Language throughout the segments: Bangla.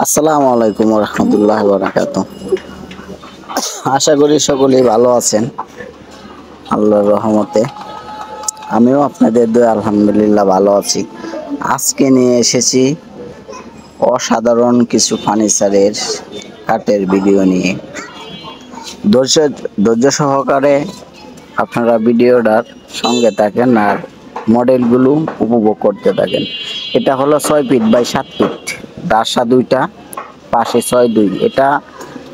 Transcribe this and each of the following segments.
আসসালামু আলাইকুম ওয়া রাহমাতুল্লাহি ওয়া বারাকাতুহু। আশা করি সকলেই ভালো আছেন আল্লাহর রহমতে। আমিও আপনাদের দোয়ায় আলহামদুলিল্লাহ ভালো আছি। আজকে নিয়ে এসেছি অসাধারণ কিছু ফার্নিচারের কাঠের ভিডিও নিয়ে। ধৈর্য ধৈর্য সহকারে আপনারা ভিডিওটার সঙ্গে থাকেন আর মডেলগুলো উপভোগ করতে থাকেন। এটা হলো 6 ফিট বাই 7 ফিট, রাসা দুইটা, পাশে 6-2। এটা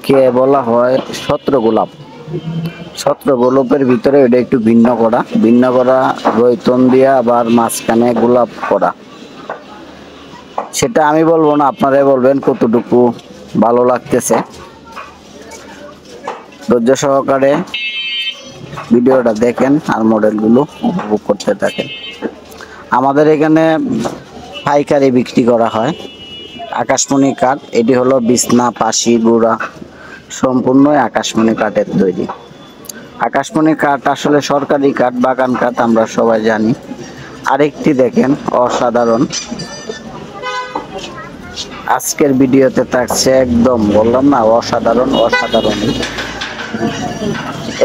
কে বলা হয় 17 গোলাপ। 17 গোলাপের ভিতরে এটা একটু ভিন্ন করা রয়তন দিয়া আবার মাঝখানে গোলাপ করা। সেটা আমি বলবো না, আপনারাই বলবেন কতটুকু ভালো লাগতেছে। ধৈর্য সহকারে ভিডিওটা দেখেন আর মডেলগুলো উপভোগ করতে থাকেন। আমাদের এখানে পাইকারি বিক্রি করা হয় আকাশমণি কাঠ। এটি হলো বিছনা, পাশি, গুড়া সম্পূর্ণই আকাশমণি কাঠের তৈরি। আকাশমণি কাঠ আসলে সরকারি কাঠ, বাগান কাঠ আমরা সবাই জানি। আরেকটি দেখেন অসাধারণ, আজকের ভিডিওতে থাকছে একদম বললাম না অসাধারণ।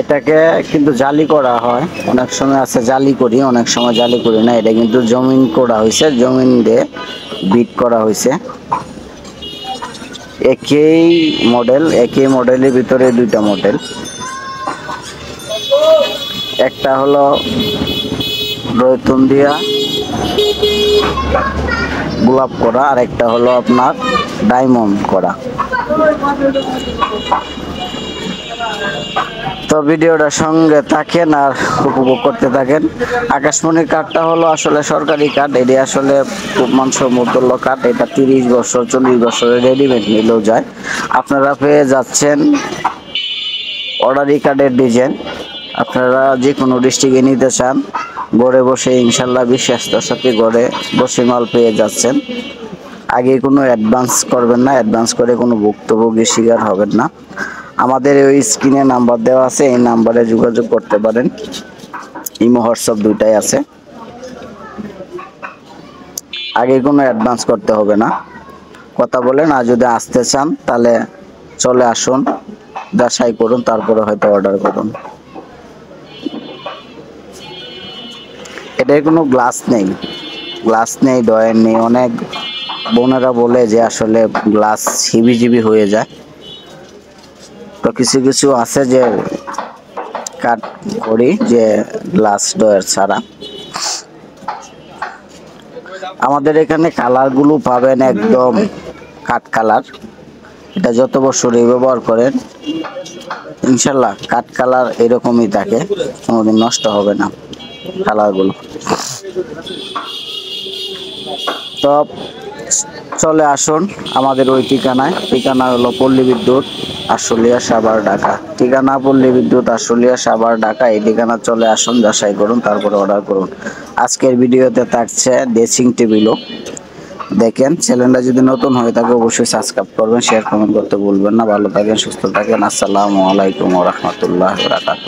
এটাকে কিন্তু জালি করা হয়, অনেক সময় আছে জালি করি, অনেক সময় জালি করি না। এটা কিন্তু জমিন করা হয়েছে, জমিন দিয়ে বিট করা হয়েছে। একই মডেলের ভিতরে দুইটা মডেল। একটা হলো রয়তুন দিয়া গোলাপ করা, আর একটা হলো আপনার ডায়মন্ড করা। তো ভিডিওটার সঙ্গে থাকেন আর উপভোগ করতে থাকেন। আকাশমণি কাঠটা হলো আসলে সরকারি কাঠ। এটি আসলে খুব মানসম্মত কাঠ। এটা 30 বছর 40 বছরের রেডিমেড নিলেও যায়। আপনারা পেয়ে যাচ্ছেন অর্ডারি কাঠের ডিজাইন। আপনারা যে কোনো ডিস্ট্রিক্টে নিতে চান, ঘরে বসে ইনশাল্লাহ বিশ্বাসটার সাথে ঘরে বসে মাল পেয়ে যাচ্ছেন। আগে কোনো অ্যাডভান্স করবেন না, অ্যাডভান্স করে কোনো ভুক্তভোগীর শিকার হবেন না। আমাদের ওই স্ক্রিনে নাম্বার দেওয়া আছে, এই নাম্বারে যোগাযোগ করতে পারেন। ইমো হোয়াটসঅ্যাপ দুইটাই আছে। আগে কোনো অ্যাডভান্স করতে হবে না, কথা বলেন। আর যদি আসতে চান তাহলে চলে আসুন, যাচাই করুন, তারপরে হয়তো অর্ডার করুন। এটার কোনো গ্লাস নেই, ডয়ের নেই। অনেক বোনেরা বলে যে আসলে গ্লাস হিবিজিবি হয়ে যায়। তো কিছু কিছু আছে যে কাট করি যে গ্লাস ডয়ার ছাড়া। আমাদের এখানে কালারগুলো পাবেন একদম কাঠ কালার। এটা যত বছরই ব্যবহার করেন ইনশাল্লাহ কাঠ কালার এরকমই থাকে, কোনোদিন নষ্ট হবে না কালারগুলো। তো চলে আসুন আমাদের ওই ঠিকানা হলো পল্লী বিদ্যুৎ, আশুলিয়া, সাভার, ঢাকা। ঠিকানা পল্লী বিদ্যুৎ, আশুলিয়া, সাভার, ঢাকা। এই ঠিকানা চলে আসুন, যাচাই করুন, তারপরে অর্ডার করুন। আজকের ভিডিওতে থাকছে ড্রেসিং টেবিলও। দেখেন, চ্যানেলটা যদি নতুন হয়ে থাকে অবশ্যই সাবস্ক্রাইব করবেন, শেয়ার কমেন্ট করতে ভুলবেন না। ভালো থাকেন, সুস্থ থাকেন। আসসালামু আলাইকুম ওয়া রাহমাতুল্লাহি ওয়া বারাকাতুহু।